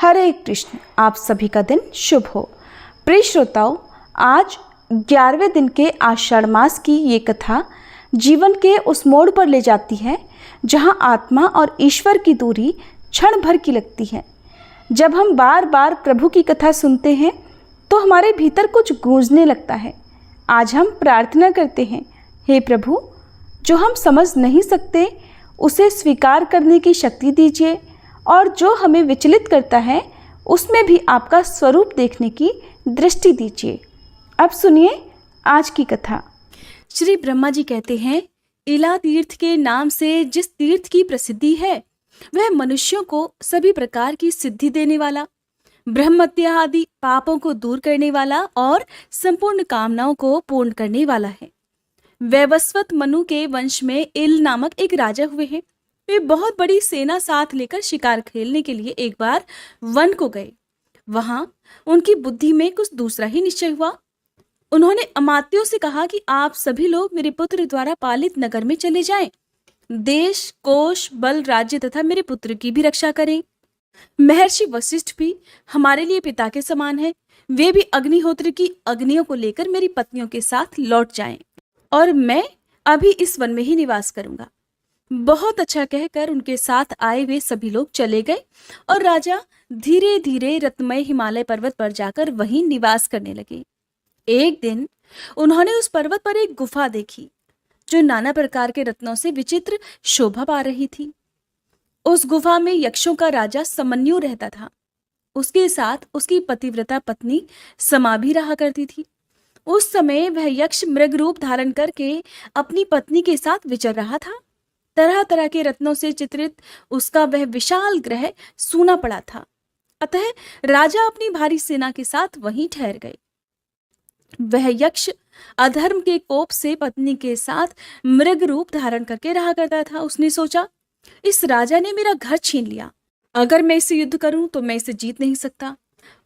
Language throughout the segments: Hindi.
हरे कृष्ण। आप सभी का दिन शुभ हो। प्रिय श्रोताओं, आज 11वें दिन के आषाढ़ मास की ये कथा जीवन के उस मोड़ पर ले जाती है जहाँ आत्मा और ईश्वर की दूरी क्षण भर की लगती है। जब हम बार बार प्रभु की कथा सुनते हैं तो हमारे भीतर कुछ गूंजने लगता है। आज हम प्रार्थना करते हैं, हे प्रभु, जो हम समझ नहीं सकते उसे स्वीकार करने की शक्ति दीजिए, और जो हमें विचलित करता है उसमें भी आपका स्वरूप देखने की दृष्टि दीजिए। अब सुनिए आज की कथा। श्री ब्रह्मा जी कहते हैं, इला तीर्थ के नाम से जिस तीर्थ की प्रसिद्धि है वह मनुष्यों को सभी प्रकार की सिद्धि देने वाला, ब्रह्मत्या आदि पापों को दूर करने वाला और संपूर्ण कामनाओं को पूर्ण करने वाला है। वैवस्वत मनु के वंश में इल नामक एक राजा हुए हैं। वे बहुत बड़ी सेना साथ लेकर शिकार खेलने के लिए एक बार वन को गए। वहां उनकी बुद्धि में कुछ दूसरा ही निश्चय हुआ। उन्होंने अमात्यों से कहा कि आप सभी लोग मेरे पुत्र द्वारा पालित नगर में चले जाएं। देश, कोश, बल, राज्य तथा मेरे पुत्र की भी रक्षा करें। महर्षि वशिष्ठ भी हमारे लिए पिता के समान है। वे भी अग्निहोत्र की अग्नियों को लेकर मेरी पत्नियों के साथ लौट जाएं, और मैं अभी इस वन में ही निवास करूंगा। बहुत अच्छा कहकर उनके साथ आए वे सभी लोग चले गए, और राजा धीरे धीरे रत्नमय हिमालय पर्वत पर जाकर वहीं निवास करने लगे। एक दिन उन्होंने उस पर्वत पर एक गुफा देखी जो नाना प्रकार के रत्नों से विचित्र शोभा पा रही थी। उस गुफा में यक्षों का राजा समन्यु रहता था। उसके साथ उसकी पतिव्रता पत्नी समा भी रहा करती थी। उस समय वह यक्ष मृग रूप धारण करके अपनी पत्नी के साथ विचर रहा था। तरह तरह के रत्नों से चित्रित उसका वह विशाल ग्रह सूना पड़ा था। अतः राजा अपनी भारी सेना के साथ वहीं ठहर गए। वह यक्ष अधर्म के कोप से पत्नी के साथ मृग रूप धारण करके रहा करता था। उसने सोचा, इस राजा ने मेरा घर छीन लिया। अगर मैं इससे युद्ध करूं तो मैं इसे जीत नहीं सकता,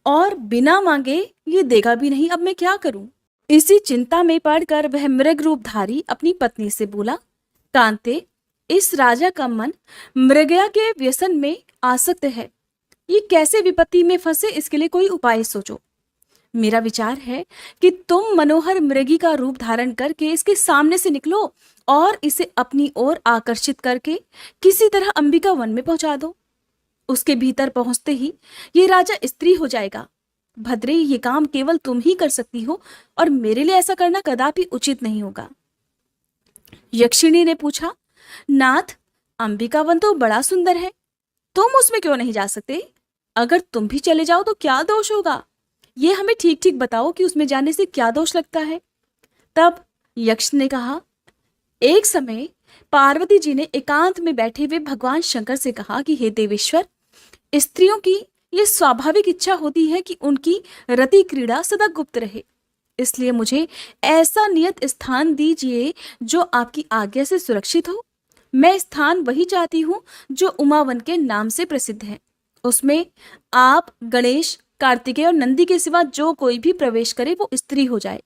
और बिना मांगे ये देगा भी नहीं। अब मैं क्या करूं? इसी चिंता में पड़कर वह मृग रूपधारी अपनी पत्नी से बोला, कांते, इस राजा का मन मृगया के व्यसन में आसक्त है। ये कैसे विपत्ति में फंसे, इसके लिए कोई उपाय सोचो। मेरा विचार है कि तुम मनोहर मृगी का रूप धारण करके इसके सामने से निकलो और इसे अपनी ओर आकर्षित करके किसी तरह अंबिका वन में पहुंचा दो। उसके भीतर पहुंचते ही ये राजा स्त्री हो जाएगा। भद्रे, ये काम केवल तुम ही कर सकती हो, और मेरे लिए ऐसा करना कदापि उचित नहीं होगा। यक्षिणी ने पूछा, नाथ, अंबिका वन तो बड़ा सुंदर है, तुम उसमें क्यों नहीं जा सकते? अगर तुम भी चले जाओ तो क्या दोष होगा? ये हमें ठीक ठीक बताओ कि उसमें जाने से क्या दोष लगता है। तब यक्ष ने कहा, एक समय पार्वती जी ने एकांत में बैठे हुए भगवान शंकर से कहा कि हे देवेश्वर, स्त्रियों की ये स्वाभाविक इच्छा होती है कि उनकी रति क्रीड़ा सदा गुप्त रहे। इसलिए मुझे ऐसा नियत स्थान दीजिए जो आपकी आज्ञा से सुरक्षित हो। मैं स्थान वही चाहती हूँ जो उमावन के नाम से प्रसिद्ध है। उसमें आप, गणेश, कार्तिकेय और नंदी के सिवा जो कोई भी प्रवेश करे वो स्त्री हो जाए।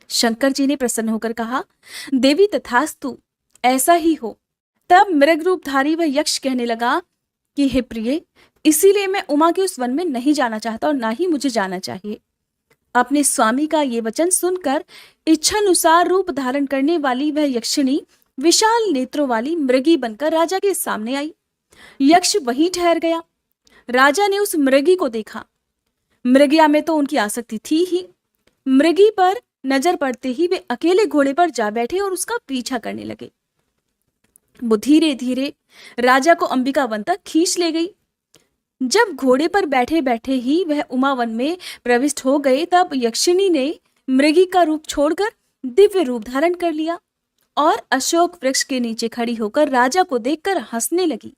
शंकर जी ने प्रसन्न होकर कहा, देवी तथास्तु, ऐसा ही हो। तब मृग रूपधारी वह यक्ष कहने लगा कि हे प्रिय, इसीलिए मैं उमा के उस वन में नहीं जाना चाहता, और ना ही मुझे जाना चाहिए। अपने स्वामी का ये वचन सुनकर इच्छानुसार रूप धारण करने वाली वह यक्षिणी विशाल नेत्रों वाली मृगी बनकर राजा के सामने आई। यक्ष वहीं ठहर गया। राजा ने उस मृगी को देखा। मृगया में तो उनकी आसक्ति थी ही। मृगी पर नजर पड़ते ही वे अकेले घोड़े पर जा बैठे और उसका पीछा करने लगे। वो धीरे धीरे राजा को अंबिका वन तक खींच ले गई। जब घोड़े पर बैठे बैठे ही वह उमावन में प्रविष्ट हो गए, तब यक्षिणी ने मृगी का रूप छोड़कर दिव्य रूप धारण कर लिया और अशोक वृक्ष के नीचे खड़ी होकर राजा को देखकर हंसने लगी।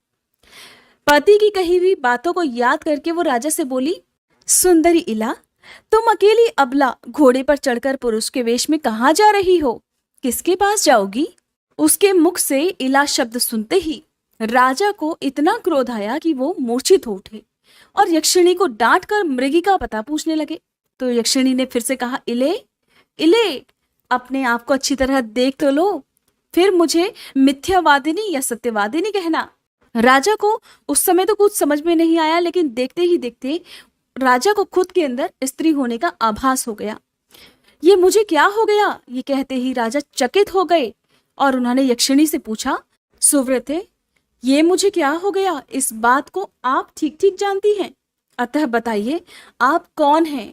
पति की कही हुई बातों को याद करके वो राजा से बोली, सुंदरी इला, तुम अकेली अबला घोड़े पर चढ़कर पुरुष के वेश में कहाँ जा रही हो? किसके पास जाओगी? उसके मुख से इला शब्द सुनते ही राजा को इतना क्रोध आया कि वो मूर्छित हो उठे और यक्षिणी को डांट कर मृगी का पता पूछने लगे। तो यक्षिणी ने फिर से कहा, इले, इले, अपने आप को अच्छी तरह देख तो लो, फिर मुझे मिथ्यावादिनी या सत्यवादिनी कहना। राजा को उस समय तो कुछ समझ में नहीं आया, लेकिन देखते ही देखते राजा को खुद के अंदर स्त्री होने का आभास हो गया। ये मुझे क्या हो गया, ये कहते ही राजा चकित हो गए और उन्होंने यक्षिणी से पूछा, सुव्रते, ये मुझे क्या हो गया, इस बात को आप ठीक ठीक जानती हैं, अतः बताइए आप कौन हैं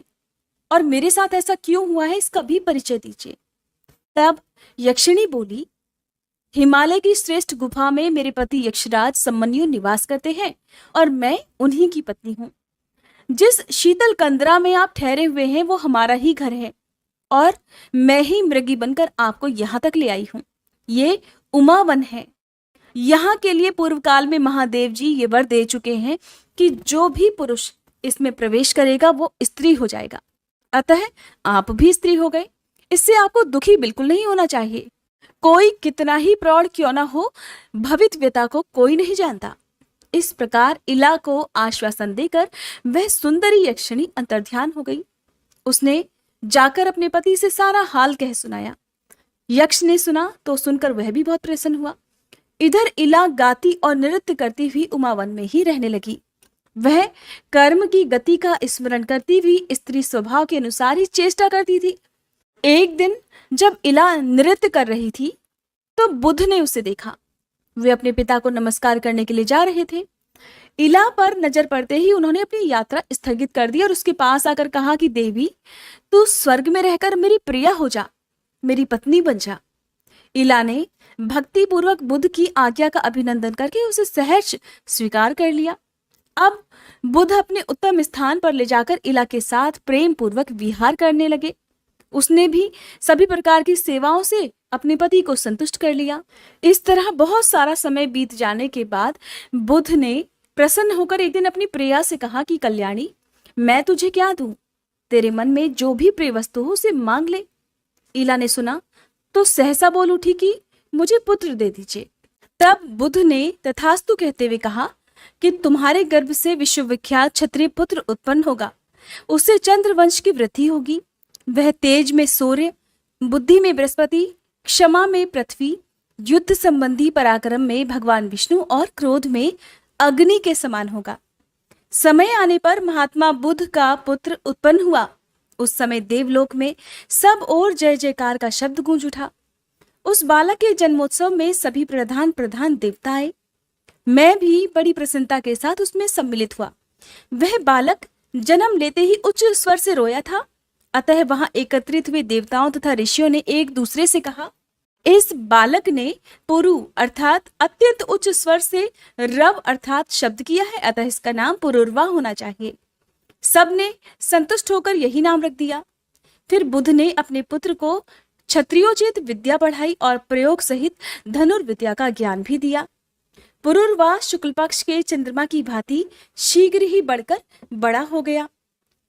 और मेरे साथ ऐसा क्यों हुआ है, इसका भी परिचय दीजिए। तब यक्षिणी बोली, हिमालय की श्रेष्ठ गुफा में मेरे पति यक्षराज सम्मन्यु निवास करते हैं और मैं उन्हीं की पत्नी हूँ। जिस शीतल कंदरा में आप ठहरे हुए हैं वो हमारा ही घर है और मैं ही मृगी बनकर आपको यहाँ तक ले आई हूँ। ये उमावन है। यहाँ के लिए पूर्व काल में महादेव जी ये वर दे चुके हैं कि जो भी पुरुष इसमें प्रवेश करेगा वो स्त्री हो जाएगा। अतः आप भी स्त्री हो गए, इससे आपको दुखी बिल्कुल नहीं होना चाहिए। कोई कितना ही प्रौढ़ क्यों ना हो, भवितव्यता को कोई नहीं जानता। इस प्रकार इला को आश्वासन देकर वह सुंदरी यक्षिणी अंतर्ध्यान हो गई। उसने जाकर अपने पति से सारा हाल कह सुनाया। यक्ष ने सुना तो सुनकर वह भी बहुत प्रसन्न हुआ। इधर इला गाती और नृत्य करती हुई उमावन में ही रहने लगी। वह कर्म की गति का स्मरण करती हुई स्त्री स्वभाव के अनुसार ही चेष्टा करती थी। एक दिन जब इला नृत्य कर रही थी तो बुध ने उसे देखा। वे अपने पिता को नमस्कार करने के लिए जा रहे थे। इला पर नजर पड़ते ही उन्होंने अपनी यात्रा स्थगित कर दी और उसके पास आकर कहा कि देवी, तू स्वर्ग में रहकर मेरी प्रिया हो जा, मेरी पत्नी बन जा। इला ने भक्ति पूर्वक बुध की आज्ञा का अभिनंदन करके उसे सहर्ष स्वीकार कर लिया। अब बुध अपने उत्तम स्थान पर ले जाकर इला के साथ प्रेम पूर्वक विहार करने लगे। उसने भी सभी प्रकार की सेवाओं से अपने पति को संतुष्ट कर लिया। इस तरह बहुत सारा समय बीत जाने के बाद बुध ने प्रसन्न होकर एक दिन अपनी प्रिया से कहा कि कल्याणी, मैं तुझे क्या दूं, तेरे मन में जो भी प्रिय वस्तु हो उसे मांग ले। इला ने सुना तो सहसा बोल उठी कि मुझे पुत्र दे दीजिए। तब बुध ने तथास्तु कहते हुए कहा कि तुम्हारे गर्भ से विश्वविख्यात क्षत्रिय पुत्र उत्पन्न होगा। उससे चंद्रवंश की वृद्धि होगी। वह तेज में सूर्य, बुद्धि में बृहस्पति, क्षमा में पृथ्वी, युद्ध संबंधी पराक्रम में भगवान विष्णु और क्रोध में अग्नि के समान होगा। समय आने पर महात्मा बुध का पुत्र उत्पन्न हुआ। उस समय देवलोक में सब ओर जय जयकार का शब्द गूंज उठा। उस बालक के जन्मोत्सव में सभी प्रधान देवता आए। मैं भी बड़ी प्रसन्नता के साथ उसमें सम्मिलित हुआ। वह बालक जन्म लेते ही उच्च स्वर से रोया था। अतः वहां एकत्रित हुए देवताओं तथा ऋषियों ने एक दूसरे से कहा, इस बालक ने पुरु अर्थात अत्यंत उच्च स्वर से रव अर्थात शब्द किया है, अतः इसका नाम पुरुर्वा होना चाहिए। सबने संतुष्ट होकर यही नाम रख दिया। फिर बुध ने अपने पुत्र को क्षत्रियोचित विद्या पढ़ाई और प्रयोग सहित धनुर्विद्या का ज्ञान भी दिया। पुरुर्वा शुक्ल पक्ष के चंद्रमा की भांति शीघ्र ही बढ़कर बड़ा हो गया।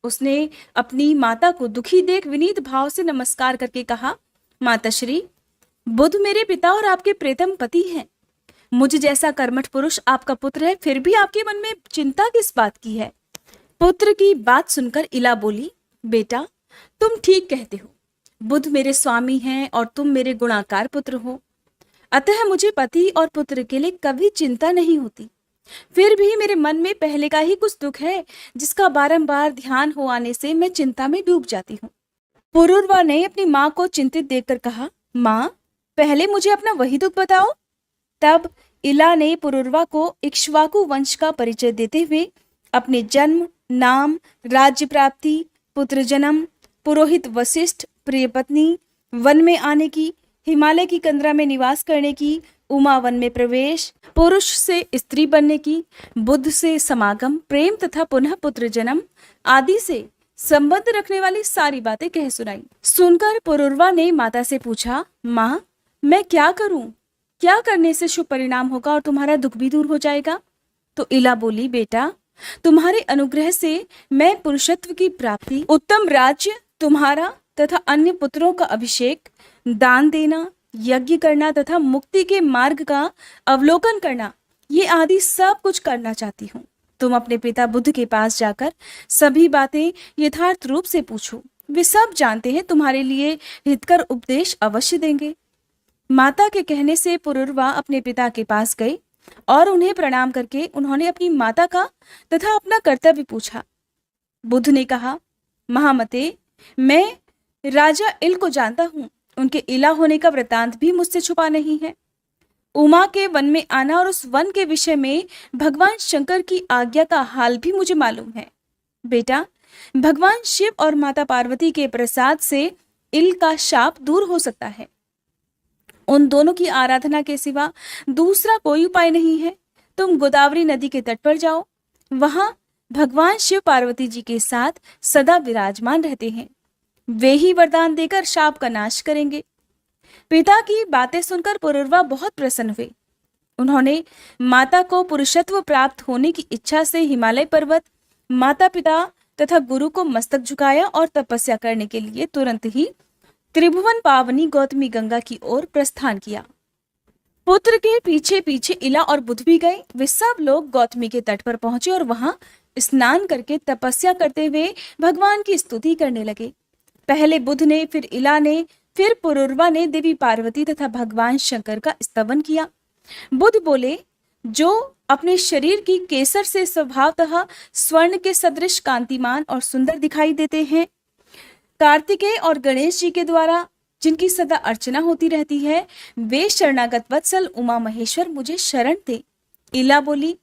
उसने अपनी माता को दुखी देख विनीत भाव से नमस्कार करके कहा, माताश्री, बुध मेरे पिता और आपके प्रीतम पति हैं। मुझ जैसा कर्मठ पुरुष आपका पुत्र है, फिर भी आपके मन में चिंता किस बात की है? पुत्र की बात सुनकर इला बोली, बेटा, तुम ठीक कहते हो। बुध मेरे स्वामी हैं और तुम मेरे गुणाकार पुत्र हो। अतः मुझे पति और पुत्र के लिए कभी चिंता नहीं होती। फिर भी मेरे मन में पहले का ही कुछ दुख है, जिसका बारंबार ध्यान हो आने से मैं चिंता में डूब जाती हूँ। पुरुर्वा ने अपनी माँ को चिंतित देखकर कहा, माँ, पहले मुझे अपना वही दुख बताओ। तब इला ने पुरुर्वा को इक्ष्वाकु वंश का परिचय देते हुए अपने जन्म, नाम, राज्य प्राप्ति, पुत्र जन्म, पुरोहित वशिष्ठ, प्रिय पत्नी, वन में आने की, हिमालय की कंदरा में निवास करने की, उमा वन में प्रवेश, पुरुष से स्त्री बनने की, बुद्ध से समागम, प्रेम तथा पुनः पुत्र जन्म आदि से संबंध रखने वाली सारी बातें कह सुनाई। सुनकर पुरुर्वा ने माता से पूछा, माँ, मैं क्या करूं? क्या करने से शुभ परिणाम होगा और तुम्हारा दुख भी दूर हो जाएगा? तो इला बोली, बेटा, तुम्हारे अनुग्रह से मैं पुरुषत्व की प्राप्ति, उत्तम राज्य, तुम्हारा तथा अन्य पुत्रों का अभिषेक, दान देना, यज्ञ करना तथा मुक्ति के मार्ग का अवलोकन करना, ये आदि सब कुछ करना चाहती हूँ। तुम अपने पिता बुद्ध के पास जाकर सभी बातें यथार्थ रूप से पूछो। वे सब जानते हैं, तुम्हारे लिए हितकर उपदेश अवश्य देंगे। माता के कहने से पुरुर्वा अपने पिता के पास गए और उन्हें प्रणाम करके उन्होंने अपनी माता का तथा अपना कर्तव्य पूछा। बुद्ध ने कहा, महामते, मैं राजा इल को जानता हूँ। उनके इला होने का वृतांत भी मुझसे छुपा नहीं है। उमा के वन में आना और उस वन के विषय में भगवान शंकर की आज्ञा का हाल भी मुझे मालूम है। बेटा, भगवान शिव और माता पार्वती के प्रसाद से इल का शाप दूर हो सकता है। उन दोनों की आराधना के सिवा दूसरा कोई उपाय नहीं है। तुम गोदावरी नदी के तट पर जाओ, वहां भगवान शिव पार्वती जी के साथ सदा विराजमान रहते हैं। वे ही वरदान देकर शाप का नाश करेंगे। पिता की बातें सुनकर पुरुरवा बहुत प्रसन्न हुए। उन्होंने माता को पुरुषत्व प्राप्त होने की इच्छा से हिमालय पर्वत, माता पिता तथा गुरु को मस्तक झुकाया और तपस्या करने के लिए तुरंत ही त्रिभुवन पावनी गौतमी गंगा की ओर प्रस्थान किया। पुत्र के पीछे पीछे इला और बुद्ध भी गए। वे सब लोग गौतमी के तट पर पहुंचे और वहां स्नान करके तपस्या करते हुए भगवान की स्तुति करने लगे। पहले बुद्ध ने, फिर इला ने, फिर पुरुरवा ने देवी पार्वती तथा भगवान शंकर का स्तवन किया। बुद्ध बोले, जो अपने शरीर की केसर से स्वभावतः स्वर्ण के सदृश कांतिमान और सुंदर दिखाई देते हैं, कार्तिकेय और गणेश जी के द्वारा जिनकी सदा अर्चना होती रहती है, वे शरणागत वत्सल उमा महेश्वर मुझे शरण दे। इला बोली,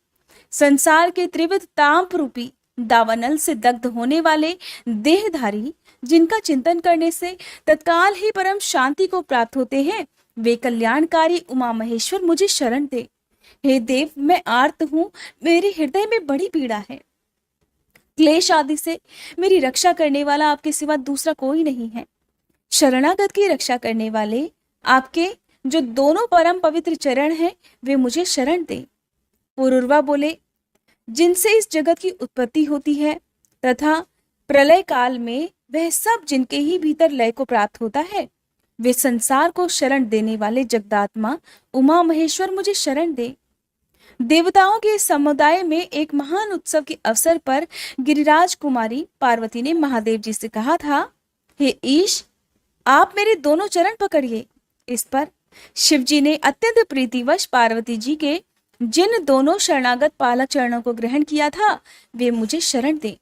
संसार के त्रिविध ताप रूपी दावानल से दग्ध होने वाले देहधारी, जिनका चिंतन करने से तत्काल ही परम शांति को प्राप्त होते हैं, वे कल्याणकारी उमा महेश्वर मुझे शरण दे। हे देव, मैं आर्त हूँ, मेरे हृदय में बड़ी पीड़ा है। क्लेश आदि से मेरी रक्षा करने वाला आपके सिवा दूसरा कोई नहीं है। शरणागत की रक्षा करने वाले आपके जो दोनों परम पवित्र चरण हैं, वे मुझे शरण दे। पुरुरवा बोले, जिनसे इस जगत की उत्पत्ति होती है तथा प्रलय काल में वह सब जिनके ही भीतर लय को प्राप्त होता है, वे संसार को शरण देने वाले जगदात्मा उमा महेश्वर मुझे शरण दे। देवताओं के समुदाय में एक महान उत्सव के अवसर पर गिरिराज कुमारी पार्वती ने महादेव जी से कहा था, हे ईश, आप मेरे दोनों चरण पकड़िए। इस पर शिवजी ने अत्यंत प्रीतिवश पार्वती जी के जिन दोनों शरणागत पालक चरणों को ग्रहण किया था, वे मुझे शरण दे।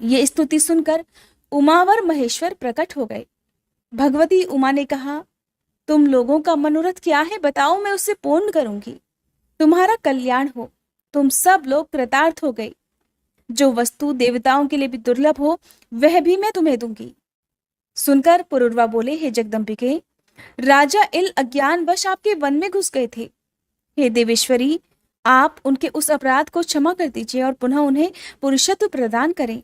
ये स्तुति सुनकर उमावर महेश्वर प्रकट हो गए। भगवती उमा ने कहा, तुम लोगों का मनोरथ क्या है, बताओ, मैं उसे पूर्ण करूंगी। तुम्हारा कल्याण हो, तुम सब लोग कृतार्थ हो गए। जो वस्तु देवताओं के लिए भी दुर्लभ हो, वह भी मैं तुम्हें दूंगी। सुनकर पुरुरवा बोले, हे जगदम्बिके, राजा इल अज्ञानवश आपके वन में घुस गए थे। हे देवेश्वरी, आप उनके उस अपराध को क्षमा कर दीजिए और पुनः उन्हें पुरुषत्व प्रदान करें।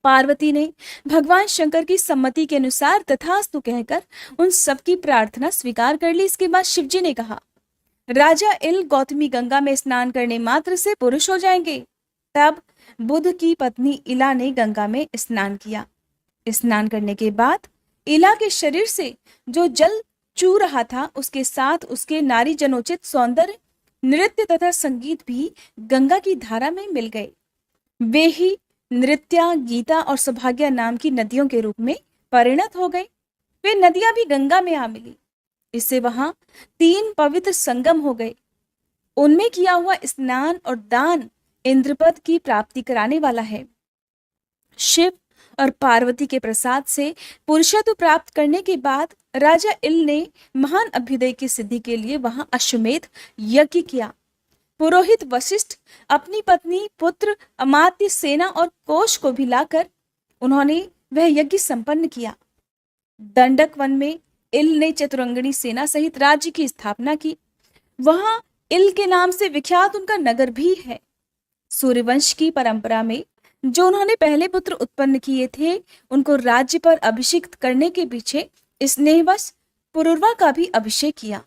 पार्वती ने भगवान शंकर की सम्मति के अनुसार तथास्तु कहकर उन सबकी प्रार्थना स्वीकार कर ली। इसके बाद शिवजी ने कहा, राजा इल गौतमी गंगा में स्नान करने मात्र से पुरुष हो जाएंगे। तब बुद्ध की पत्नी इला ने गंगा में स्नान किया। स्नान करने के बाद इला के शरीर से जो जल चू रहा था, उसके साथ उसके नारी जनोचित सौंदर्य, नृत्य तथा संगीत भी गंगा की धारा में मिल गए। वे ही नृत्या, गीता और सौभाग्य नाम की नदियों के रूप में परिणत हो गए। वे नदियां भी गंगा में आ मिली। इससे वहां 3 पवित्र संगम हो गए। उनमें किया हुआ स्नान और दान इंद्रपद की प्राप्ति कराने वाला है। शिव और पार्वती के प्रसाद से पुरुषत्व प्राप्त करने के बाद राजा इल ने महान अभ्युदय की सिद्धि के लिए वहां अश्वमेध यज्ञ किया। पुरोहित वशिष्ठ अपनी पत्नी, पुत्र, अमात्य, सेना और कोष को भी लाकर उन्होंने वह यज्ञ संपन्न किया। दंडक वन में इल ने चतुरंगणी सेना सहित राज्य की स्थापना की। वहां इल के नाम से विख्यात उनका नगर भी है। सूर्यवंश की परंपरा में जो उन्होंने पहले पुत्र उत्पन्न किए थे, उनको राज्य पर अभिषिक्त करने के पीछे स्नेहवश पुरुरवा का भी अभिषेक किया।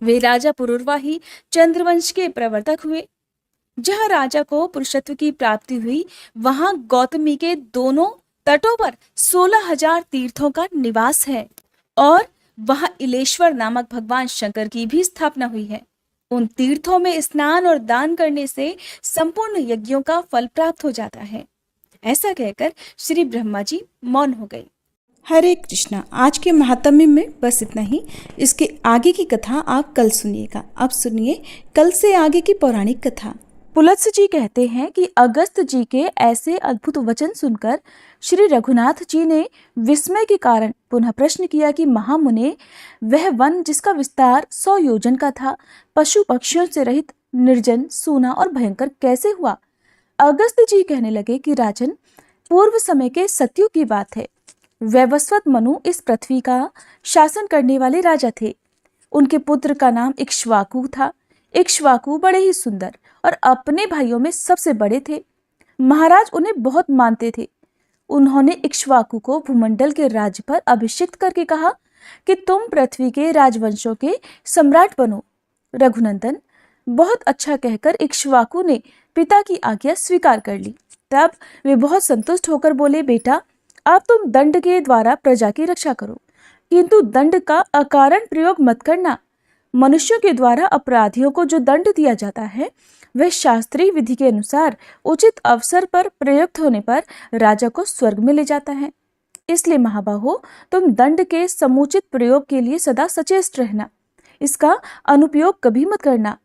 वे राजा पुरुरवा ही चंद्रवंश के प्रवर्तक हुए। जहां राजा को पुरुषत्व की प्राप्ति हुई, वहां गौतमी के दोनों तटों पर 16,000 तीर्थों का निवास है और वहां इलेश्वर नामक भगवान शंकर की भी स्थापना हुई है। उन तीर्थों में स्नान और दान करने से संपूर्ण यज्ञों का फल प्राप्त हो जाता है। ऐसा कहकर श्री ब्रह्मा जी मौन हो गए। हरे कृष्णा। आज के महात्म्य में बस इतना ही। इसके आगे की कथा आप कल सुनिएगा। अब सुनिए कल से आगे की पौराणिक कथा। पुलत्स्य जी कहते हैं कि अगस्त जी के ऐसे अद्भुत वचन सुनकर श्री रघुनाथ जी ने विस्मय के कारण पुनः प्रश्न किया कि महामुने, वह वन जिसका विस्तार 100 योजन का था, पशु पक्षियों से रहित, निर्जन, सूना और भयंकर कैसे हुआ? अगस्त जी कहने लगे कि राजन, पूर्व समय के सत्युग की बात है। वैवस्वत मनु इस पृथ्वी का शासन करने वाले राजा थे। उनके पुत्र का नाम इक्ष्वाकु था। इक्ष्वाकु बड़े ही सुंदर और अपने भाइयों में सबसे बड़े थे। महाराज उन्हें बहुत मानते थे। उन्होंने इक्ष्वाकु को भूमंडल के राज्य पर अभिषिक्त करके कहा कि तुम पृथ्वी के राजवंशों के सम्राट बनो। रघुनंदन, बहुत अच्छा कहकर इक्ष्वाकु ने पिता की आज्ञा स्वीकार कर ली। तब वे बहुत संतुष्ट होकर बोले, बेटा, अब तुम दंड के द्वारा प्रजा की रक्षा करो, किंतु दंड का अकारण प्रयोग मत करना। मनुष्यों के द्वारा अपराधियों को जो दंड दिया जाता है, वह शास्त्रीय विधि के अनुसार उचित अवसर पर प्रयुक्त होने पर राजा को स्वर्ग में ले जाता है। इसलिए महाबाहो, तुम दंड के समुचित प्रयोग के लिए सदा सचेत रहना। इसका अनुपयोग कभी मत करना।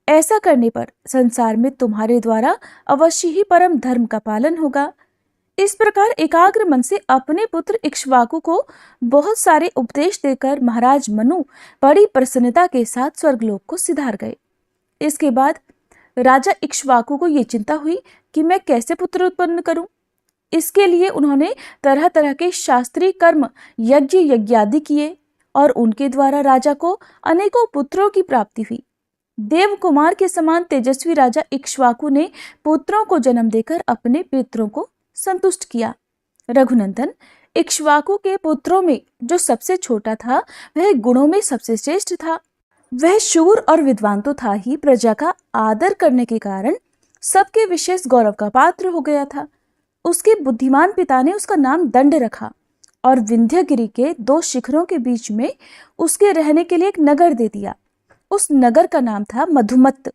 ऐसा करने पर संसार में तुम्हारे द्वारा अवश्य ही परम धर्म का पालन होगा। इस प्रकार एकाग्र मन से अपने पुत्र इक्ष्वाकु को बहुत सारे उपदेश देकर महाराज मनु बड़ी प्रसन्नता के साथ स्वर्गलोक को सिधार गए। इसके बाद राजा इक्ष्वाकु को ये चिंता हुई कि मैं कैसे पुत्र उत्पन्न करूं। इसके लिए उन्होंने तरह तरह के शास्त्रीय कर्म, यज्ञ यज्ञादि किए और उनके द्वारा राजा को अनेकों पुत्रों की प्राप्ति हुई। देव कुमार के समान तेजस्वी राजा इक्ष्वाकु ने पुत्रों को जन्म देकर अपने पितरों को संतुष्ट किया। रघुनंदन, इक्ष्वाकु के पुत्रों में जो सबसे छोटा था, वह गुणों में सबसे श्रेष्ठ था। वह शूर और विद्वान तो था ही, प्रजा का आदर करने के कारण सबके विशेष गौरव का पात्र हो गया था। उसके बुद्धिमान पिता ने उसका नाम दंड रखा और विंध्यगिरि के 2 शिखरों के बीच में उसके रहने के लिए एक नगर दे दिया। उस नगर का नाम था मधुमत्त।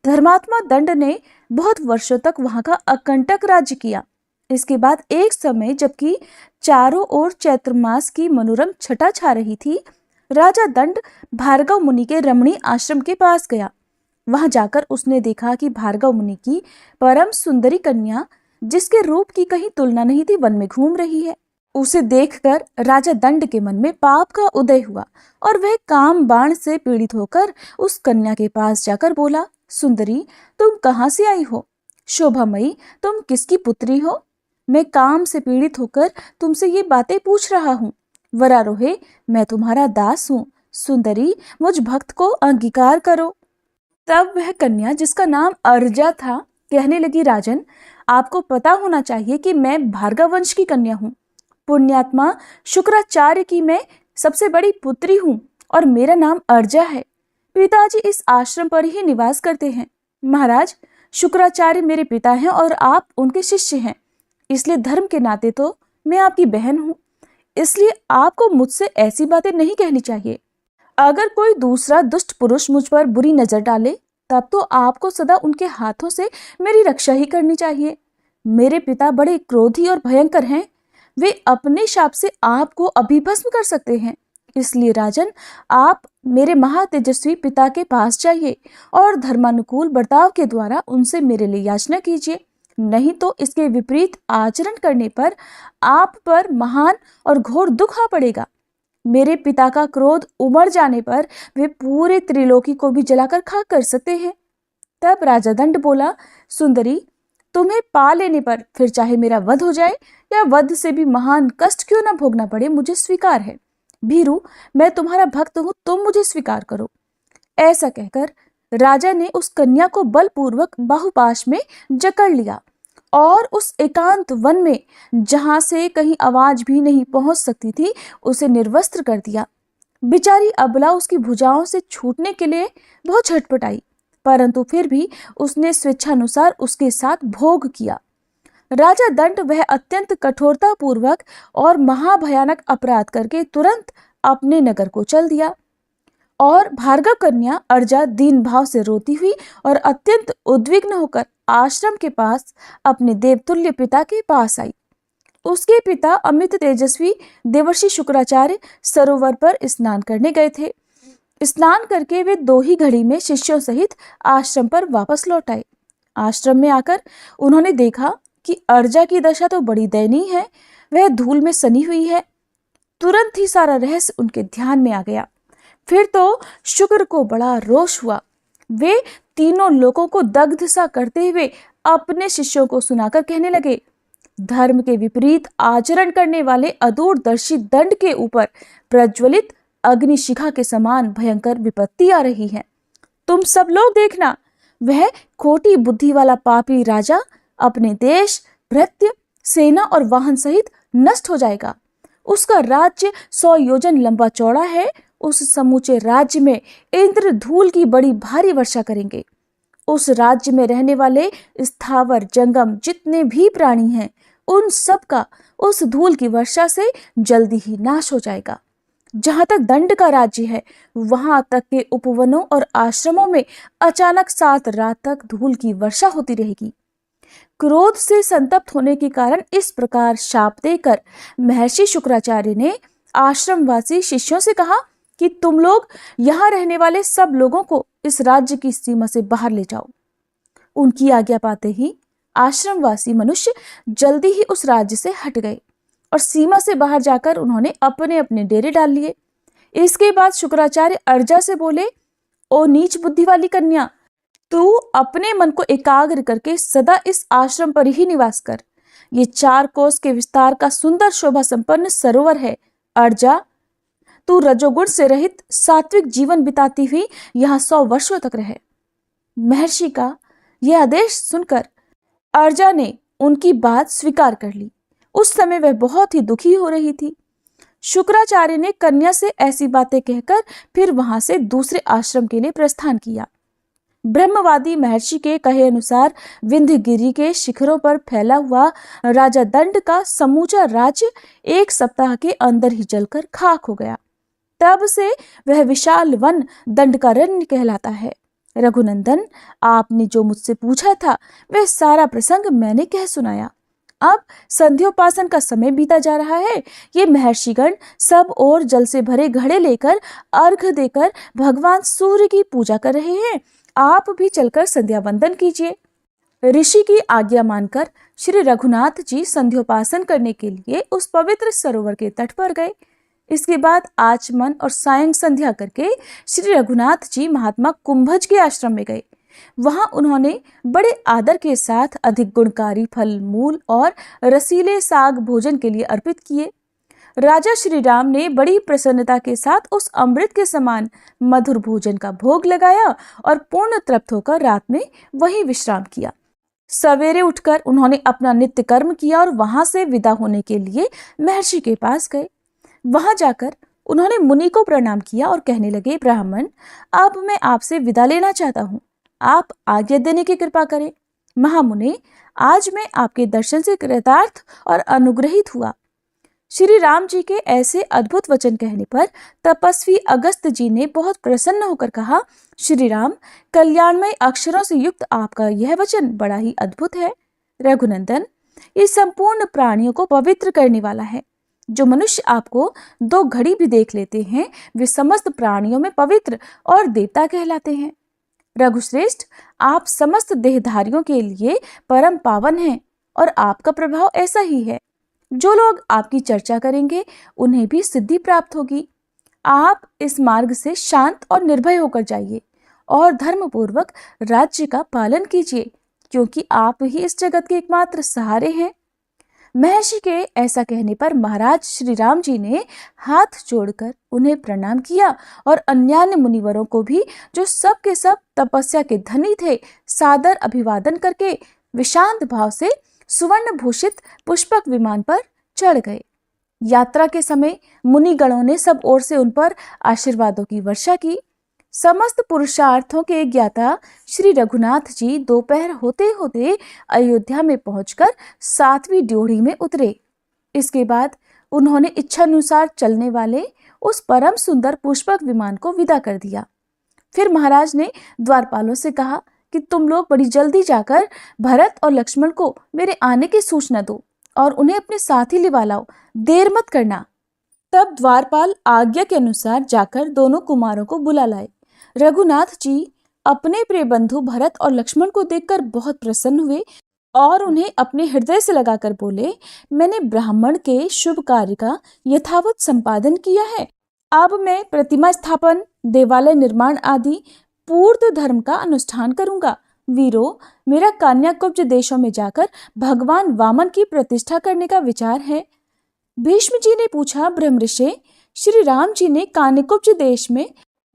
धर्मात्मा दंड ने बहुत वर्षों तक वहां का अकंटक राज्य किया। इसके बाद एक समय, जबकि चारों ओर चैत्र मास की मनोरम छटा छा रही थी, राजा दंड भार्गव मुनि के रमणीय आश्रम के पास गया। वहां जाकर उसने देखा कि भार्गव मुनि की परम सुंदरी कन्या, जिसके रूप की कहीं तुलना नहीं थी, वन में घूम रही है। उसे देखकर राजा दंड के मन में पाप का उदय हुआ और वह काम बाण से पीड़ित होकर उस कन्या के पास जाकर बोला, सुंदरी, तुम कहाँ से आई हो? शोभामयी, तुम किसकी पुत्री हो? मैं काम से पीड़ित होकर तुमसे ये बातें पूछ रहा हूँ। वरारोहे, मैं तुम्हारा दास हूँ। सुंदरी, मुझ भक्त को अंगीकार करो। तब वह कन्या, जिसका नाम अर्जा था, कहने लगी, राजन, आपको पता होना चाहिए कि मैं भार्गव वंश की कन्या हूँ। पुण्यात्मा शुक्राचार्य की मैं सबसे बड़ी पुत्री हूँ और मेरा नाम अर्जा है। पिताजी इस आश्रम पर ही निवास करते हैं। महाराज, शुक्राचार्य मेरे पिता हैं और आप उनके शिष्य हैं। इसलिए धर्म के नाते तो मैं आपकी बहन हूँ। इसलिए आपको मुझसे ऐसी बातें नहीं कहनी चाहिए। अगर कोई दूसरा दुष्ट पुरुष मुझ पर बुरी नजर डाले, तब तो आपको सदा उनके हाथों से मेरी रक्षा ही करनी चाहिए। मेरे पिता बड़े क्रोधी और भयंकर हैं। वे अपने शाप से आपको अभिभस्म कर सकते हैं। इसलिए राजन, आप मेरे महातेजस्वी पिता के पास जाइए और धर्मानुकूल बर्ताव के द्वारा उनसे मेरे लिए याचना कीजिए। नहीं तो इसके विपरीत आचरण करने पर आप पर महान और घोर दुख आ पड़ेगा। मेरे पिता का क्रोध उमड़ जाने पर वे पूरे त्रिलोकी को भी जलाकर खाक कर सकते हैं। तब राजा दंड बोला, सुंदरी, तुम्हें पा लेने पर फिर चाहे मेरा वध हो जाए या वध से भी महान कष्ट क्यों न भोगना पड़े, मुझे स्वीकार है। भीरू, मैं तुम्हारा भक्त हूं, तुम मुझे स्वीकार करो। ऐसा कहकर राजा ने उस कन्या को बलपूर्वक बाहुपाश में जकड़ लिया और उस एकांत वन में, जहां से कहीं आवाज भी नहीं पहुंच सकती थी, उसे निर्वस्त्र कर दिया। बेचारी अबला उसकी भुजाओं से छूटने के लिए बहुत छटपटाई, परंतु फिर भी उसने स्वेच्छानुसार उसके साथ भोग किया। राजा दंड वह अत्यंत कठोरता पूर्वक और महाभयानक अपराध करके तुरंत अपने नगर को चल दिया और भार्गव कन्या अर्जा दीन भाव से रोती हुई और अत्यंत उद्विग्न होकर आश्रम के पास अपने देवतुल्य पिता के पास आई। उसके पिता अमित तेजस्वी देवर्षि शुक्राचार्य सरोवर पर स्नान करने गए थे। स्नान करके वे 2 ही घड़ी में शिष्यों सहित आश्रम पर वापस लौट आए। आश्रम में आकर उन्होंने देखा कि अर्जा की दशा तो बड़ी दयनीय है, वह धूल में सनी हुई है। तुरंत ही सारा रहस्य उनके ध्यान में आ गया। फिर तो शुक्र को बड़ा रोष हुआ। वे तीनों लोगों को दग्ध सा करते हुए अपने शिष्यों को सुनाकर कहने लगे, धर्म के विपरीत आचरण करने वाले अदूरदर्शी दंड के ऊपर प्रज्वलित अग्निशिखा के समान भयंकर विपत्ति आ रही है। तुम सब लोग देखना, वह खोटी बुद्धि वाला पापी राजा अपने देश, भृत्य, सेना और वाहन सहित नष्ट हो जाएगा। उसका राज्य 100 योजन लंबा चौड़ा है। उस समूचे राज्य में इंद्र धूल की बड़ी भारी वर्षा करेंगे। उस राज्य में रहने वाले स्थावर जंगम जितने भी प्राणी हैं, उन सब का उस धूल की वर्षा से जल्दी ही नाश हो जाएगा। जहां तक दंड का राज्य है, वहां तक के उपवनों और आश्रमों में अचानक 7 रात तक धूल की वर्षा होती रहेगी। क्रोध से संतप्त होने के कारण इस प्रकार शाप देकर महर्षि शुक्राचार्य ने आश्रमवासी शिष्यों से कहा कि तुम लोग यहाँ रहने वाले सब लोगों को इस राज्य की सीमा से बाहर ले जाओ। उनकी आज्ञा पाते ही आश्रमवासी मनुष्य जल्दी ही उस राज्य से हट गए और सीमा से बाहर जाकर उन्होंने अपने अपने डेरे डाल लिए। इसके बाद शुक्राचार्य अर्जा से बोले, ओ नीच बुद्धि वाली कन्या, तू अपने मन को एकाग्र करके सदा इस आश्रम पर ही निवास कर। ये 4 कोस के विस्तार का सुंदर शोभा संपन्न सरोवर है। अर्जा, तू रजोगुण से रहित सात्विक जीवन बिताती हुई यहाँ 100 वर्षों तक रहे। महर्षि का यह आदेश सुनकर अर्जा ने उनकी बात स्वीकार कर ली। उस समय वह बहुत ही दुखी हो रही थी। शुक्राचार्य ने कन्या से ऐसी बातें कहकर फिर वहां से दूसरे आश्रम के लिए प्रस्थान किया। ब्रह्मवादी महर्षि के कहे अनुसार विंध्यगिरि के शिखरों पर फैला हुआ राजा दंड का समूचा राज्य 1 सप्ताह के अंदर ही जलकर खाक हो गया। तब से वह विशाल वन दंडकारण्य कहलाता है। रघुनंदन, आपने जो मुझसे पूछा था वह सारा प्रसंग मैंने कह सुनाया। अब संध्योपासन का समय बीता जा रहा है। ये महर्षिगण सब और जल से भरे घड़े लेकर अर्घ देकर भगवान सूर्य की पूजा कर रहे हैं। आप भी चलकर संध्या वंदन कीजिए। ऋषि की आज्ञा मानकर श्री रघुनाथ जी संध्योपासन करने के लिए उस पवित्र सरोवर के तट पर गए। इसके बाद आचमन और सायं संध्या करके श्री रघुनाथ जी महात्मा कुंभज के आश्रम में गए। वहां उन्होंने बड़े आदर के साथ अधिक गुणकारी फल मूल और रसीले साग भोजन के लिए अर्पित किए। राजा श्री राम ने बड़ी प्रसन्नता के साथ उस अमृत के समान मधुर भोजन का भोग लगाया और पूर्ण तृप्त होकर रात में वहीं विश्राम किया। सवेरे उठकर उन्होंने अपना नित्य कर्म किया और वहां से विदा होने के लिए महर्षि के पास गए। वहां जाकर उन्होंने मुनि को प्रणाम किया और कहने लगे, ब्राह्मण, अब मैं आपसे विदा लेना चाहता हूँ, आप आज्ञा देने की कृपा करें। महामुने, आज मैं आपके दर्शन से कृतार्थ और अनुग्रहित हुआ। श्री राम जी के ऐसे अद्भुत वचन कहने पर तपस्वी अगस्त्य जी ने बहुत प्रसन्न होकर कहा, श्री राम, कल्याणमय अक्षरों से युक्त आपका यह वचन बड़ा ही अद्भुत है। रघुनंदन, ये संपूर्ण प्राणियों को पवित्र करने वाला है। जो मनुष्य आपको 2 घड़ी भी देख लेते हैं, वे समस्त प्राणियों में पवित्र और देवता कहलाते हैं। रघुश्रेष्ठ, आप समस्त देहधारियों के लिए परम पावन हैं और आपका प्रभाव ऐसा ही है। जो लोग आपकी चर्चा करेंगे उन्हें भी सिद्धि प्राप्त होगी। आप इस मार्ग से शांत और निर्भय होकर जाइए और धर्मपूर्वक राज्य का पालन कीजिए, क्योंकि आप ही इस जगत के एकमात्र सहारे हैं। महर्षि के ऐसा कहने पर महाराज श्री राम जी ने हाथ जोड़कर उन्हें प्रणाम किया और अन्यान्य मुनिवरों को भी, जो सब के सब तपस्या के धनी थे, सादर अभिवादन करके विशांत भाव से सुवर्ण भूषित पुष्पक विमान पर चढ़ गए। यात्रा के समय मुनिगणों ने सब ओर से उन पर आशीर्वादों की वर्षा की। समस्त पुरुषार्थों के ज्ञाता श्री रघुनाथ जी दोपहर होते होते अयोध्या में पहुंचकर 7वीं ड्योढ़ी में उतरे। इसके बाद उन्होंने इच्छानुसार चलने वाले उस परम सुंदर पुष्पक विमान को विदा कर दिया। फिर महाराज ने द्वारपालों से कहा कि तुम लोग बड़ी जल्दी जाकर भरत और लक्ष्मण को मेरे आने की सूचना दो और उन्हें अपने साथ ही लिवा लाओ, देर मत करना। तब द्वारपाल आज्ञा के अनुसार जाकर दोनों कुमारों को बुला लाए। रघुनाथ जी अपने प्रिय बंधु भरत और लक्ष्मण को देखकर बहुत प्रसन्न हुए और उन्हें अपने हृदय से लगाकर बोले, मैंने ब्राह्मण के शुभ कार्य का यथावत संपादन किया है। अब मैं प्रतिमा स्थापन, देवालय निर्माण आदि पूर्ण धर्म का अनुष्ठान करूंगा। वीरो, मेरा कान्याकुब्ज देशों में जाकर भगवान वामन की प्रतिष्ठा करने का विचार है। भीष्म जी ने पूछा, ब्रह्मर्षि, श्री राम जी ने कान्याकुब्ज देश में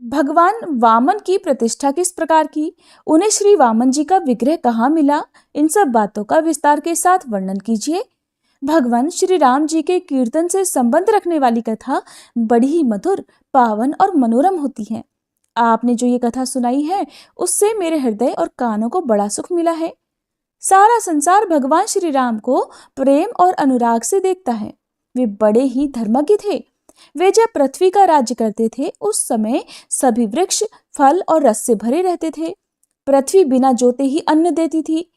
भगवान वामन की प्रतिष्ठा किस प्रकार की? उन्हें श्री वामन जी का विग्रह कहाँ मिला? इन सब बातों का विस्तार के साथ वर्णन कीजिए। भगवान श्री राम जी के कीर्तन से संबंध रखने वाली कथा बड़ी ही मधुर, पावन और मनोरम होती है। आपने जो ये कथा सुनाई है उससे मेरे हृदय और कानों को बड़ा सुख मिला है। सारा संसार भगवान श्री राम को प्रेम और अनुराग से देखता है। वे बड़े ही धर्मज्ञ थे। वे जब पृथ्वी का राज्य करते थे उस समय सभी वृक्ष फल और रस से भरे रहते थे। पृथ्वी बिना जोते ही अन्न देती थी।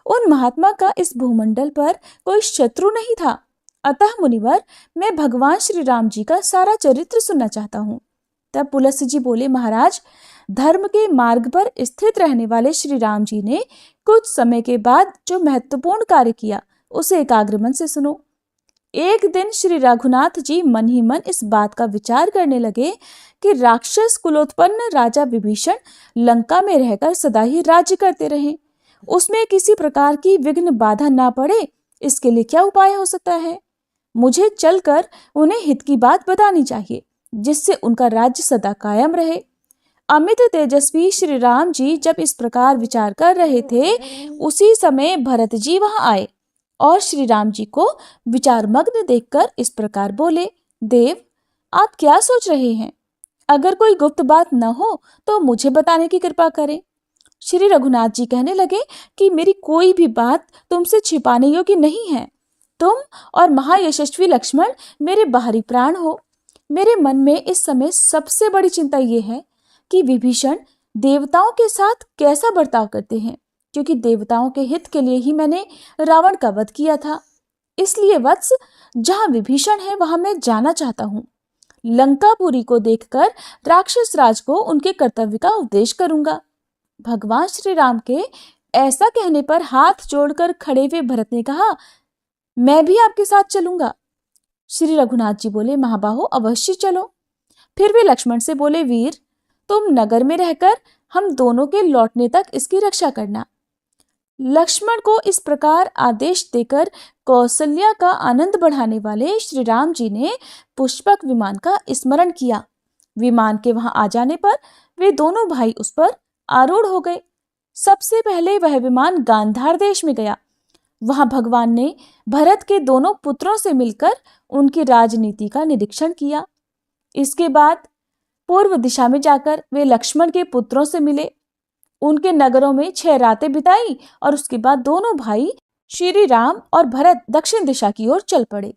उन महात्मा का इस भूमंडल पर कोई शत्रु नहीं था। अतः मुनिवर, मैं भगवान श्री राम जी का सारा चरित्र सुनना चाहता हूँ। तब पुलस्त्य जी बोले, महाराज, धर्म के मार्ग पर स्थित रहने वाले श्री राम जी ने कुछ समय के बाद जो महत्वपूर्ण कार्य किया उसे एकाग्र मन से सुनो। एक दिन श्री रघुनाथ जी मन ही मन इस बात का विचार करने लगे कि राक्षस कुलोत्पन्न राजा विभीषण लंका में रहकर सदा ही राज्य करते रहे, उसमें किसी प्रकार की विघ्न बाधा ना पड़े, इसके लिए क्या उपाय हो सकता है? मुझे चलकर उन्हें हित की बात बतानी चाहिए, जिससे उनका राज्य सदा कायम रहे। अमित तेजस्वी श्री राम जी जब इस प्रकार विचार कर रहे थे, उसी समय भरत जी वहां आए और श्री राम जी को विचारमग्न देखकर इस प्रकार बोले, देव, आप क्या सोच रहे हैं? अगर कोई गुप्त बात न हो तो मुझे बताने की कृपा करें। श्री रघुनाथ जी कहने लगे कि मेरी कोई भी बात तुमसे छिपाने योग्य नहीं है। तुम और महायशस्वी लक्ष्मण मेरे बाहरी प्राण हो। मेरे मन में इस समय सबसे बड़ी चिंता ये है कि विभीषण देवताओं के साथ कैसा बर्ताव करते हैं, क्योंकि देवताओं के हित के लिए ही मैंने रावण का वध किया था। इसलिए वत्स, जहां विभीषण है वहां मैं जाना चाहता हूँ। लंकापुरी को देखकर राक्षस राज को उनके कर्तव्य का उपदेश करूंगा। भगवान श्री राम के ऐसा कहने पर हाथ जोड़कर खड़े हुए भरत ने कहा, मैं भी आपके साथ चलूंगा। श्री रघुनाथ जी बोले, महाबाहो, अवश्य चलो। फिर वे लक्ष्मण से बोले, वीर, तुम नगर में रहकर हम दोनों के लौटने तक इसकी रक्षा करना। लक्ष्मण को इस प्रकार आदेश देकर कौशल्या का आनंद बढ़ाने वाले श्री राम जी ने पुष्पक विमान का स्मरण किया। विमान के वहां आ जाने पर वे दोनों भाई उस पर आरूढ़ हो गए। सबसे पहले वह विमान गांधार देश में गया। वहां भगवान ने भरत के दोनों पुत्रों से मिलकर उनकी राजनीति का निरीक्षण किया। इसके बाद पूर्व दिशा में जाकर वे लक्ष्मण के पुत्रों से मिले, उनके नगरों में 6 रातें बिताई और उसके बाद दोनों भाई श्री राम और भरत दक्षिण दिशा की ओर चल पड़े।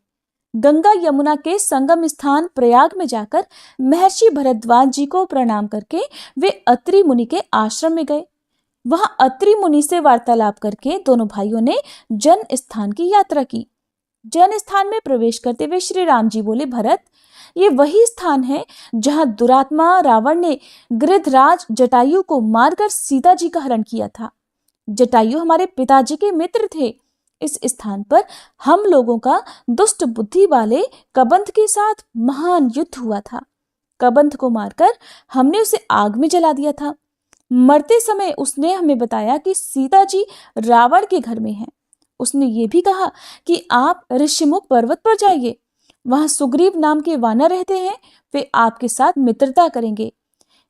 गंगा यमुना के संगम स्थान प्रयाग में जाकर महर्षि भरद्वाज जी को प्रणाम करके वे अत्रि मुनि के आश्रम में गए। वहां अत्रि मुनि से वार्तालाप करके दोनों भाइयों ने जन स्थान की यात्रा की। जन स्थान में प्रवेश करते हुए श्री राम जी बोले, भरत, ये वही स्थान है जहां दुरात्मा रावण ने गृधराज जटायु को मारकर सीता जी का हरण किया था। जटायु हमारे पिताजी के मित्र थे। इस स्थान पर हम लोगों का दुष्ट बुद्धि वाले कबंध के साथ महान युद्ध हुआ था। कबंध को मारकर हमने उसे आग में जला दिया था। मरते समय उसने हमें बताया कि सीता जी रावण के घर में हैं। उसने ये भी कहा कि आप ऋषिमुख पर्वत पर जाइए, वहां सुग्रीव नाम के वानर रहते हैं, वे आपके साथ मित्रता करेंगे।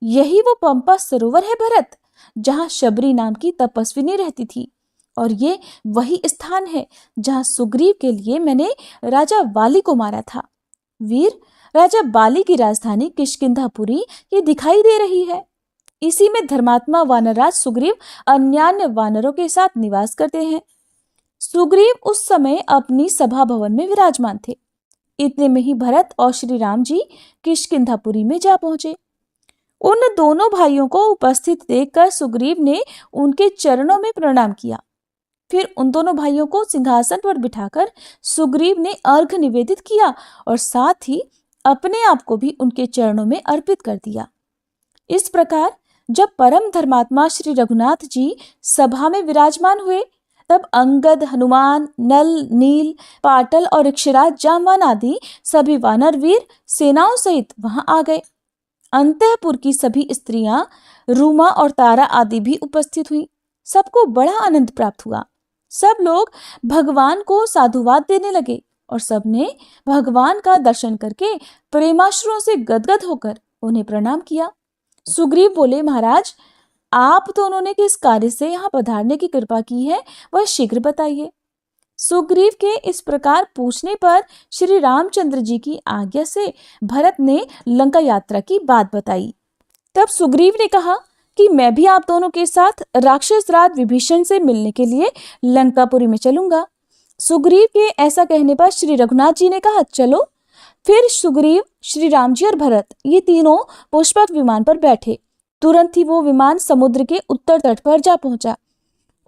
यही वो पंपा सरोवर है भरत, जहां शबरी नाम की तपस्विनी रहती थी, और ये वही स्थान है जहां सुग्रीव के लिए मैंने राजा बाली को मारा था। वीर, राजा बाली की राजधानी किष्किंधापुरी ये दिखाई दे रही है। इसी में धर्मात्मा वानरराज सुग्रीव अन्यान्य वानरों के साथ निवास करते हैं। सुग्रीव उस समय अपनी सभा भवन में विराजमान थे। इतने में ही भरत और श्री राम जी किष्किंधापुरी में जा पहुंचे। उन दोनों भाइयों को उपस्थित देखकर सुग्रीव ने उनके चरणों में प्रणाम किया। फिर उन दोनों भाइयों को सिंहासन पर बिठाकर सुग्रीव ने अर्घ निवेदित किया और साथ ही अपने आप को भी उनके चरणों में अर्पित कर दिया। इस प्रकार जब परम धर्मात्मा श्री रघुनाथ जी सभा में विराजमान हुए, तब अंगद, हनुमान, नल, नील, पाटल और ऋक्षराज, जामवान आदि सभी वानर वीर सेनाओं सहित वहां आ गए। अंतःपुर की सभी स्त्रियां, रूमा और तारा आदि भी उपस्थित हुई। सबको बड़ा आनंद प्राप्त हुआ। सब लोग भगवान को साधुवाद देने लगे और सबने भगवान का दर्शन करके प्रेमाश्रुओं से गदगद होकर उन्हें प्रणाम किया। सुग्रीव बोले, महाराज, आप दोनों ने किस कार्य से यहाँ पधारने की कृपा की है, वह शीघ्र बताइए। सुग्रीव के इस प्रकार पूछने पर श्री रामचंद्र जी की आज्ञा से भरत ने लंका यात्रा की बात बताई। तब सुग्रीव ने कहा कि मैं भी आप दोनों के साथ राक्षस राज विभीषण से मिलने के लिए लंकापुरी में चलूंगा। सुग्रीव के ऐसा कहने पर श्री रघुनाथ जी ने कहा, चलो। फिर सुग्रीव, श्री राम जी और भरत ये तीनों पुष्पक विमान पर बैठे। तुरंत ही वो विमान समुद्र के उत्तर तट पर जा पहुंचा।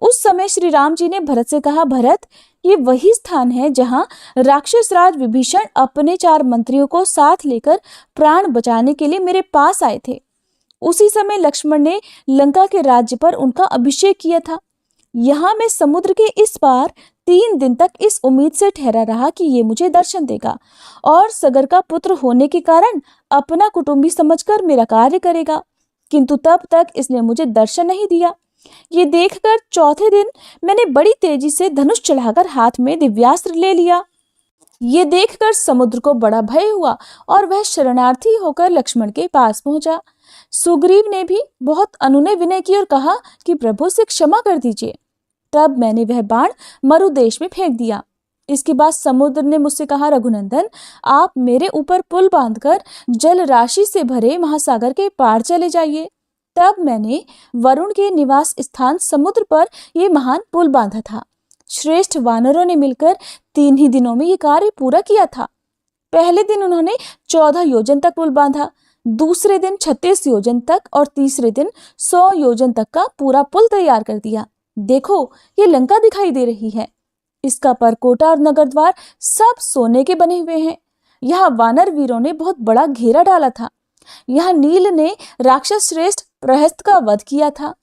उस समय श्री राम जी ने भरत से कहा, भरत, ये वही स्थान है जहां राक्षस राज विभीषण अपने 4 मंत्रियों को साथ लेकर प्राण बचाने के लिए मेरे पास आए थे। उसी समय लक्ष्मण ने लंका के राज्य पर उनका अभिषेक किया था। यहाँ मैं समुद्र के इस पार 3 दिन तक इस उम्मीद से ठहरा रहा कि ये मुझे दर्शन देगा और सगर का पुत्र होने के कारण अपना कुटुंबी समझकर मेरा कार्य करेगा, किंतु तब तक इसने मुझे दर्शन नहीं दिया। ये देखकर चौथे दिन मैंने बड़ी तेजी से धनुष चढ़ाकर हाथ में दिव्यास्त्र ले लिया। ये देखकर समुद्र को बड़ा भय हुआ और वह शरणार्थी होकर लक्ष्मण के पास पहुंचा। सुग्रीव ने भी बहुत अनुनय विनय की और कहा कि प्रभु से क्षमा कर दीजिए। तब मैंने वह बाण मरुदेश में फेंक दिया। इसके बाद समुद्र ने मुझसे कहा, रघुनंदन, आप मेरे ऊपर पुल बांधकर जल राशि से भरे महासागर के पार चले जाइए। तब मैंने वरुण के निवास स्थान समुद्र पर यह महान पुल बांधा था। श्रेष्ठ वानरों ने मिलकर 3 ही दिनों में यह कार्य पूरा किया था। पहले दिन उन्होंने 14 योजन तक पुल बांधा, दूसरे दिन 36 योजन तक और तीसरे दिन 100 योजन तक का पूरा पुल तैयार कर दिया। देखो, ये लंका दिखाई दे रही है। इसका परकोटा और नगर द्वार सब सोने के बने हुए हैं। यहाँ वानर वीरों ने बहुत बड़ा घेरा डाला था। यहाँ नील ने राक्षस श्रेष्ठ प्रहस्त का वध किया था।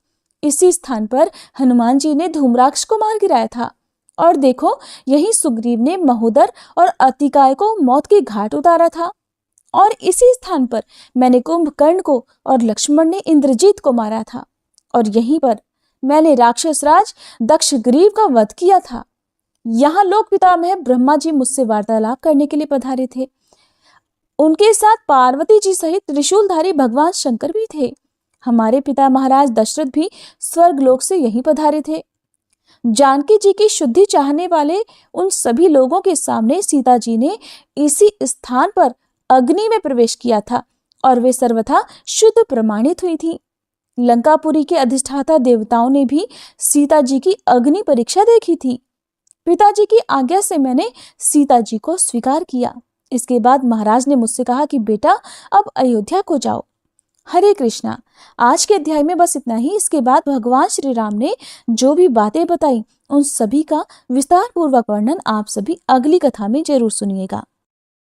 इसी स्थान पर हनुमान जी ने धूम्राक्ष को मार गिराया था। और देखो, यही सुग्रीव ने महोदर और अतिकाय को मौत के घाट उतारा था। और इसी स्थान पर मैंने कुंभकर्ण को और लक्ष्मण ने इंद्रजीत को मारा था। और यहीं पर मैंने राक्षस राज दक्षग्रीव का वध किया था। यहाँ लोक पितामह ब्रह्मा जी मुझसे वार्तालाप करने के लिए पधारे थे। उनके साथ पार्वती जी सहित त्रिशूलधारी भगवान शंकर भी थे। हमारे पिता महाराज दशरथ भी स्वर्गलोक से यहीं पधारे थे। जानकी जी की शुद्धि चाहने वाले उन सभी लोगों के सामने सीता जी ने इसी स्थान पर अग्नि में प्रवेश किया था और वे सर्वथा शुद्ध प्रमाणित हुई थी। लंकापुरी के अधिष्ठाता देवताओं ने भी सीता जी की अग्नि परीक्षा देखी थी। पिताजी की आज्ञा से मैंने सीता जी को स्वीकार किया। इसके बाद महाराज ने मुझसे कहा कि बेटा, अब अयोध्या को जाओ। हरे कृष्णा। आज के अध्याय में बस इतना ही। इसके बाद भगवान श्री राम ने जो भी बातें बताई उन सभी का विस्तार पूर्वक वर्णन आप सभी अगली कथा में जरूर सुनिएगा।